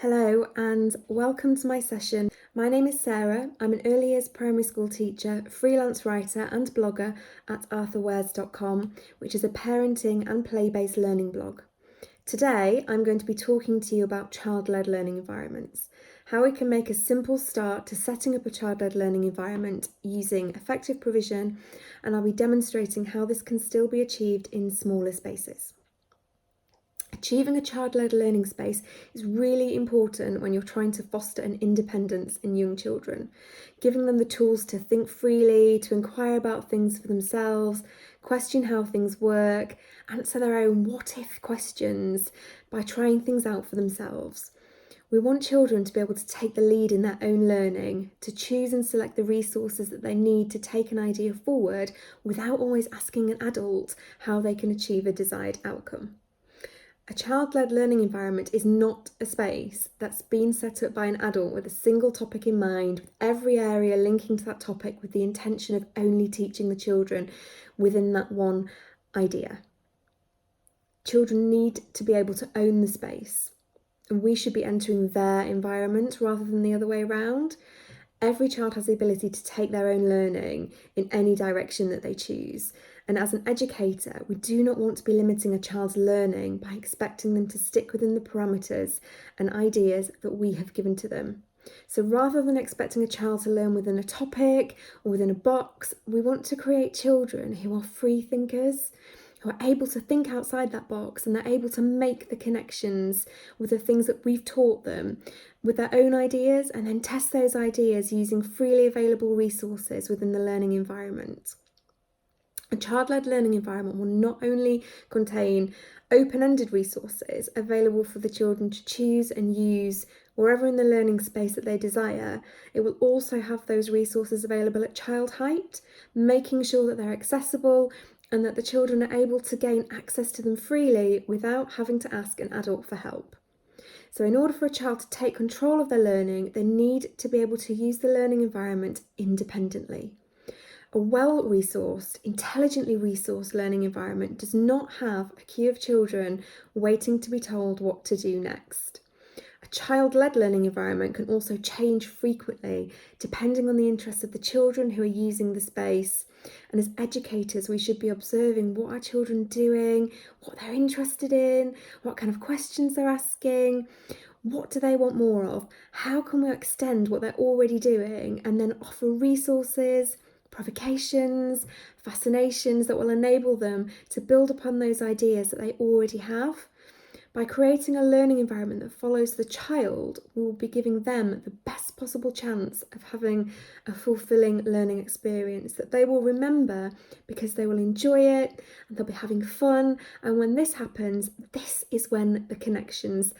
Hello and welcome to my session. My name is Sarah. I'm an early years primary school teacher, freelance writer and blogger at arthurwares.com, which is a parenting and play-based learning blog. Today, I'm going to be talking to you about child-led learning environments, how we can make a simple start to setting up a child-led learning environment using effective provision, and I'll be demonstrating how this can still be achieved in smaller spaces. Achieving a child-led learning space is really important when you're trying to foster an independence in young children, giving them the tools to think freely, to inquire about things for themselves, question how things work, answer their own what-if questions by trying things out for themselves. We want children to be able to take the lead in their own learning, to choose and select the resources that they need to take an idea forward without always asking an adult how they can achieve a desired outcome. A child-led learning environment is not a space that's been set up by an adult with a single topic in mind, with every area linking to that topic with the intention of only teaching the children within that one idea. Children need to be able to own the space, and we should be entering their environment rather than the other way around. Every child has the ability to take their own learning in any direction that they choose. And as an educator, we do not want to be limiting a child's learning by expecting them to stick within the parameters and ideas that we have given to them. So rather than expecting a child to learn within a topic or within a box, we want to create children who are free thinkers, who are able to think outside that box, and they're able to make the connections with the things that we've taught them with their own ideas, and then test those ideas using freely available resources within the learning environment. A child-led learning environment will not only contain open-ended resources available for the children to choose and use wherever in the learning space that they desire, it will also have those resources available at child height, making sure that they're accessible and that the children are able to gain access to them freely without having to ask an adult for help. So in order for a child to take control of their learning, they need to be able to use the learning environment independently. A well-resourced, intelligently resourced learning environment does not have a queue of children waiting to be told what to do next. A child-led learning environment can also change frequently depending on the interests of the children who are using the space. And as educators, we should be observing what our children are doing, what they're interested in, what kind of questions they're asking, what do they want more of, how can we extend what they're already doing, and then offer resources, provocations, fascinations that will enable them to build upon those ideas that they already have. By creating a learning environment that follows the child, we will be giving them the best possible chance of having a fulfilling learning experience that they will remember because they will enjoy it and they'll be having fun. And when this happens, this is when the connections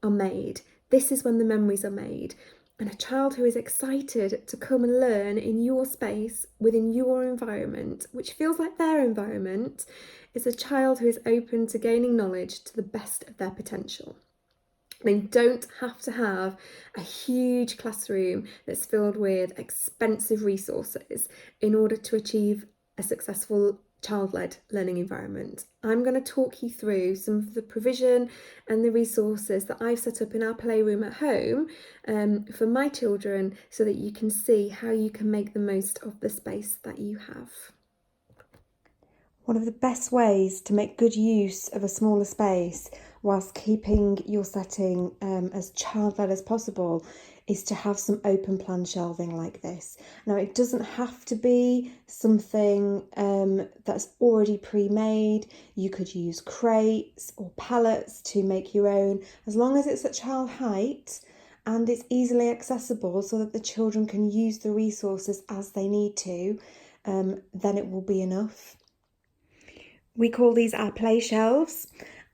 are made. This is when the memories are made. And a child who is excited to come and learn in your space, within your environment, which feels like their environment, is a child who is open to gaining knowledge to the best of their potential. They don't have to have a huge classroom that's filled with expensive resources in order to achieve a successful child-led learning environment. I'm going to talk you through some of the provision and the resources that I've set up in our playroom at home for my children so that you can see how you can make the most of the space that you have. One of the best ways to make good use of a smaller space whilst keeping your setting as child-led as possible is to have some open plan shelving like this. Now, it doesn't have to be something that's already pre-made. You could use crates or pallets to make your own, as long as it's at child height and it's easily accessible so that the children can use the resources as they need to, then it will be enough. We call these our play shelves,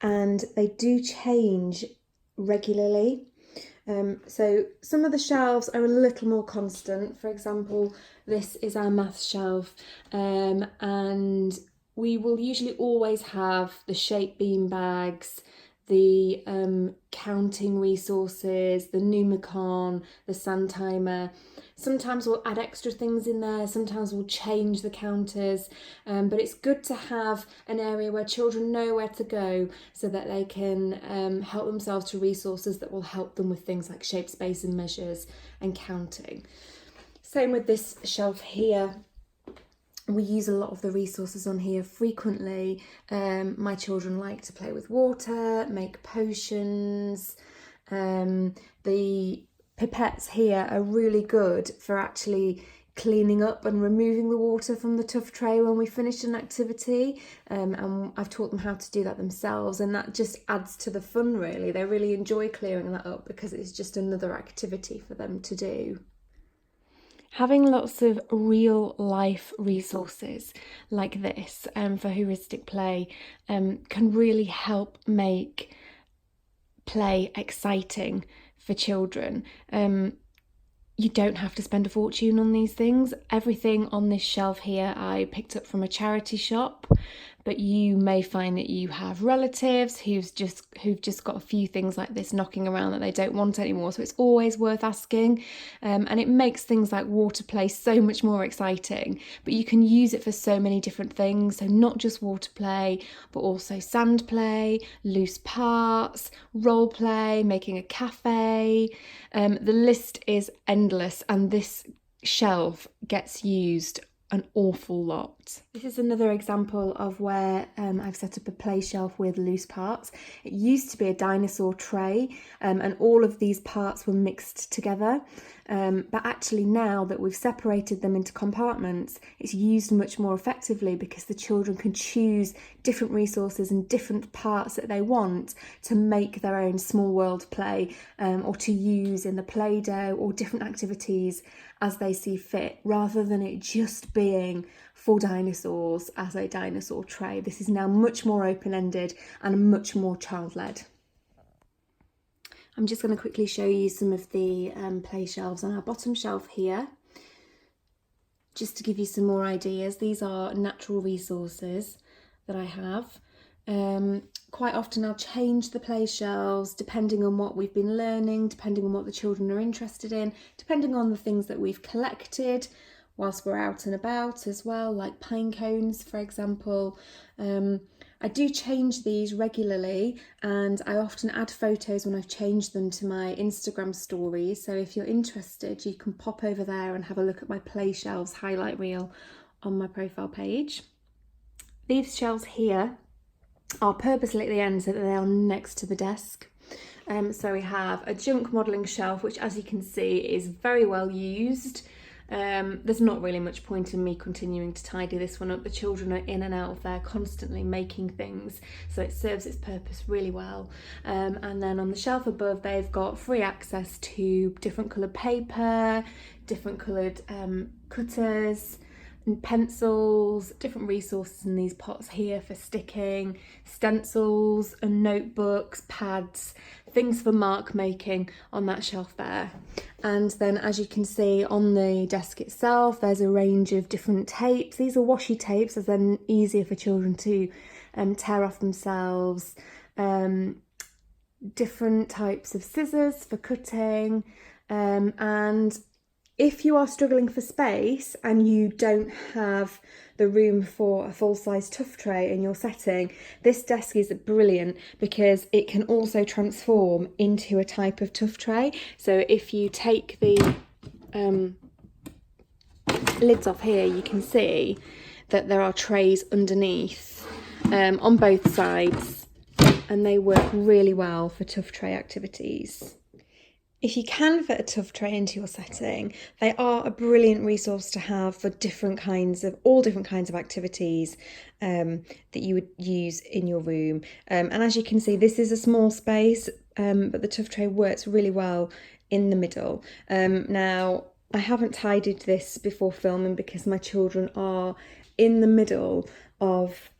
and they do change regularly. So some of the shelves are a little more constant. For example, this is our maths shelf, and we will usually always have the shape bean bags, the counting resources, the Numicon, the sand timer. Sometimes we'll add extra things in there, sometimes we'll change the counters, but it's good to have an area where children know where to go so that they can help themselves to resources that will help them with things like shape, space and measures and counting. Same with this shelf here. We use a lot of the resources on here frequently. My children like to play with water, make potions. The pipettes here are really good for actually cleaning up and removing the water from the tuff tray when we finish an activity, and I've taught them how to do that themselves, and that just adds to the fun really. They really enjoy clearing that up because it's just another activity for them to do. Having lots of real life resources like this for heuristic play can really help make play exciting for children. You don't have to spend a fortune on these things. Everything on this shelf here I picked up from a charity shop, but you may find that you have relatives who've just got a few things like this knocking around that they don't want anymore. So it's always worth asking, and it makes things like water play so much more exciting. But you can use it for so many different things. So not just water play, but also sand play, loose parts, role play, making a cafe. The list is endless, and this shelf gets used an awful lot. This is another example of where I've set up a play shelf with loose parts. It used to be a dinosaur tray, and all of these parts were mixed together, but actually now that we've separated them into compartments, it's used much more effectively because the children can choose different resources and different parts that they want to make their own small world play, or to use in the Play-Doh or different activities as they see fit, rather than it just being for dinosaurs as a dinosaur tray. This is now much more open-ended and much more child-led. I'm just going to quickly show you some of the play shelves on our bottom shelf here, just to give you some more ideas. These are natural resources that I have. Quite often I'll change the play shelves depending on what we've been learning, depending on what the children are interested in, depending on the things that we've collected whilst we're out and about as well, like pine cones, for example. I do change these regularly, and I often add photos when I've changed them to my Instagram stories. So if you're interested, you can pop over there and have a look at my play shelves highlight reel on my profile page. These shelves here are purposely at the end so that they are next to the desk. So we have a junk modelling shelf, which as you can see is very well used. There's not really much point in me continuing to tidy this one up. The children are in and out of there constantly making things, so it serves its purpose really well. And then on the shelf above, they've got free access to different coloured paper, different coloured cutters and pencils, different resources in these pots here for sticking, stencils and notebooks, pads, things for mark making on that shelf there. And then as you can see on the desk itself, there's a range of different tapes. These are washi tapes, as they're easier for children to tear off themselves. Different types of scissors for cutting, and if you are struggling for space and you don't have the room for a full-size tuff tray in your setting, this desk is brilliant because it can also transform into a type of tuff tray. So if you take the lids off here, you can see that there are trays underneath on both sides, and they work really well for tuff tray activities. If you can fit a tuff tray into your setting, they are a brilliant resource to have for all different kinds of activities that you would use in your room. And as you can see, this is a small space, but the tuff tray works really well in the middle. Now, I haven't tidied this before filming because my children are in the middle of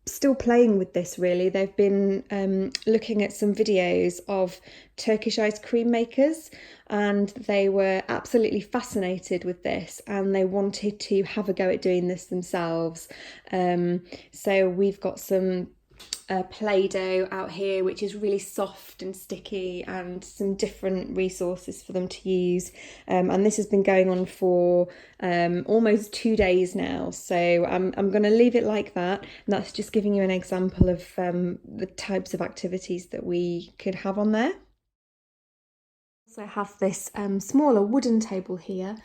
still playing with this really. They've been looking at some videos of Turkish ice cream makers, and they were absolutely fascinated with this and they wanted to have a go at doing this themselves. So we've got some Play-Doh out here, which is really soft and sticky, and some different resources for them to use. And this has been going on for almost 2 days now. So I'm going to leave it like that. And that's just giving you an example of the types of activities that we could have on there. Also have this smaller wooden table here,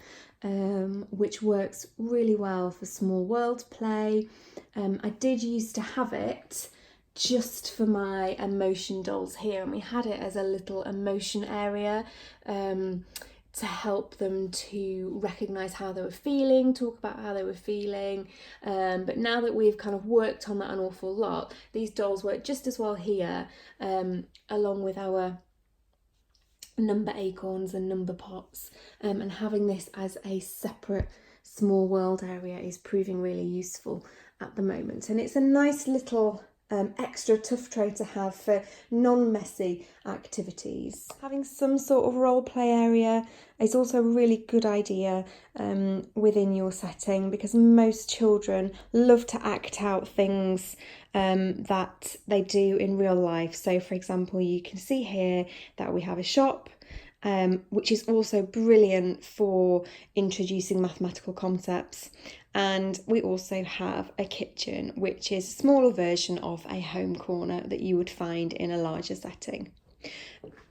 which works really well for small world play. I did used to have it just for my emotion dolls here, and we had it as a little emotion area to help them to recognise how they were feeling, talk about how they were feeling. But now that we've kind of worked on that an awful lot, these dolls work just as well here, along with our number acorns and number pots, and having this as a separate small world area is proving really useful at the moment. And it's a nice little extra tough tray to have for non-messy activities. Having some sort of role play area is also a really good idea within your setting, because most children love to act out things that they do in real life. So for example, you can see here that we have a shop, which is also brilliant for introducing mathematical concepts. And we also have a kitchen, which is a smaller version of a home corner that you would find in a larger setting.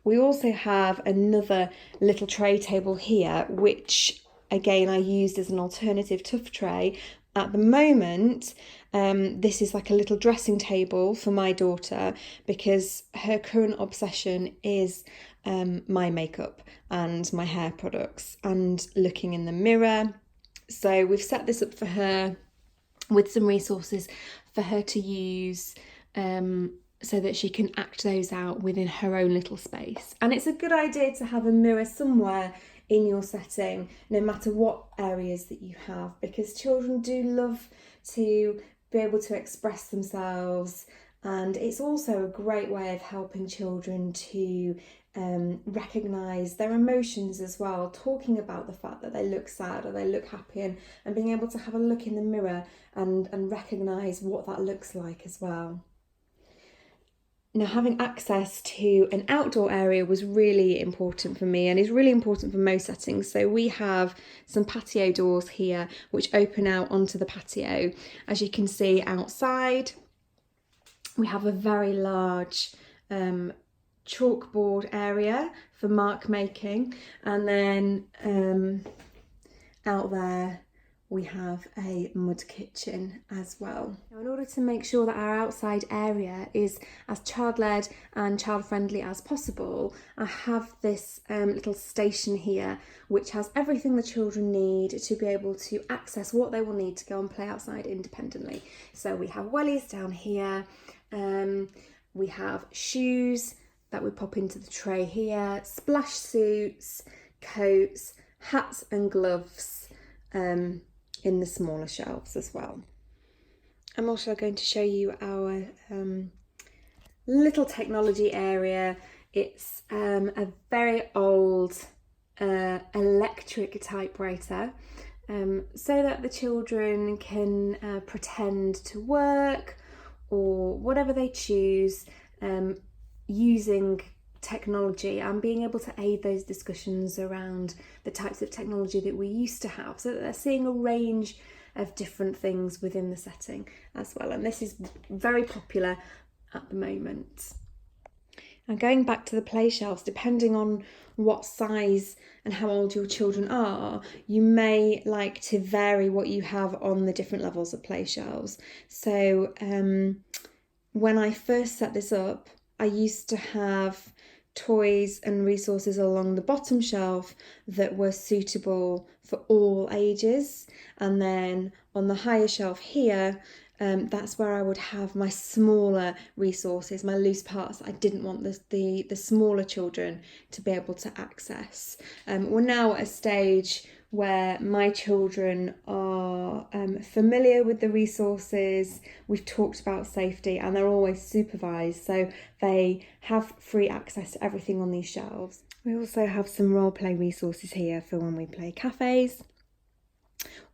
We also have another little tray table here, which again I used as an alternative tough tray. At the moment, this is like a little dressing table for my daughter, because her current obsession is my makeup and my hair products and looking in the mirror. So we've set this up for her with some resources for her to use, so that she can act those out within her own little space. And it's a good idea to have a mirror somewhere in your setting, no matter what areas that you have, because children do love to be able to express themselves, and it's also a great way of helping children to recognise their emotions as well, talking about the fact that they look sad or they look happy, and being able to have a look in the mirror and recognise what that looks like as well. Now, having access to an outdoor area was really important for me, and is really important for most settings. So we have some patio doors here which open out onto the patio. As you can see outside, we have a very large chalkboard area for mark making, and then out there we have a mud kitchen as well. Now, in order to make sure that our outside area is as child-led and child-friendly as possible, I have this little station here which has everything the children need to be able to access what they will need to go and play outside independently. So we have wellies down here, we have shoes that we pop into the tray here, splash suits, coats, hats and gloves in the smaller shelves as well. I'm also going to show you our little technology area. It's a very old electric typewriter, so that the children can pretend to work or whatever they choose, using technology and being able to aid those discussions around the types of technology that we used to have, so that they're seeing a range of different things within the setting as well. And this is very popular at the moment. And going back to the play shelves, depending on what size and how old your children are, you may like to vary what you have on the different levels of play shelves. So when I first set this up, I used to have toys and resources along the bottom shelf that were suitable for all ages, and then on the higher shelf here, that's where I would have my smaller resources, my loose parts that I didn't want the smaller children to be able to access. We're now at a stage where my children are familiar with the resources, we've talked about safety, and they're always supervised, so they have free access to everything on these shelves. We also have some role play resources here for when we play cafes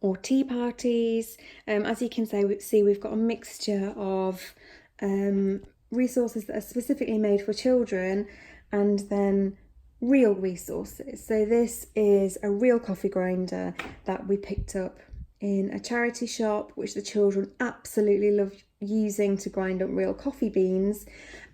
or tea parties. As you can see, we've got a mixture of resources that are specifically made for children, and then real resources. So this is a real coffee grinder that we picked up in a charity shop, which the children absolutely love using to grind up real coffee beans.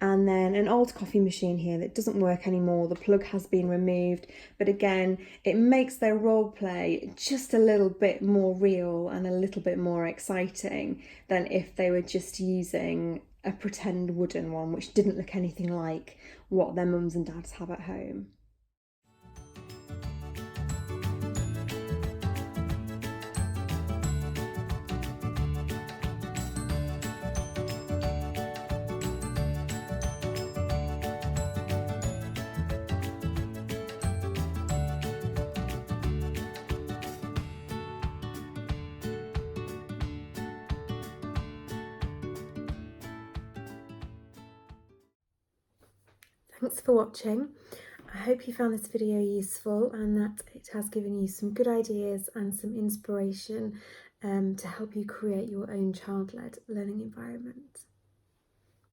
And then an old coffee machine here that doesn't work anymore. The plug has been removed, but again, it makes their role play just a little bit more real and a little bit more exciting than if they were just using a pretend wooden one, which didn't look anything like what their mums and dads have at home. Thanks for watching. I hope you found this video useful and that it has given you some good ideas and some inspiration to help you create your own child-led learning environment.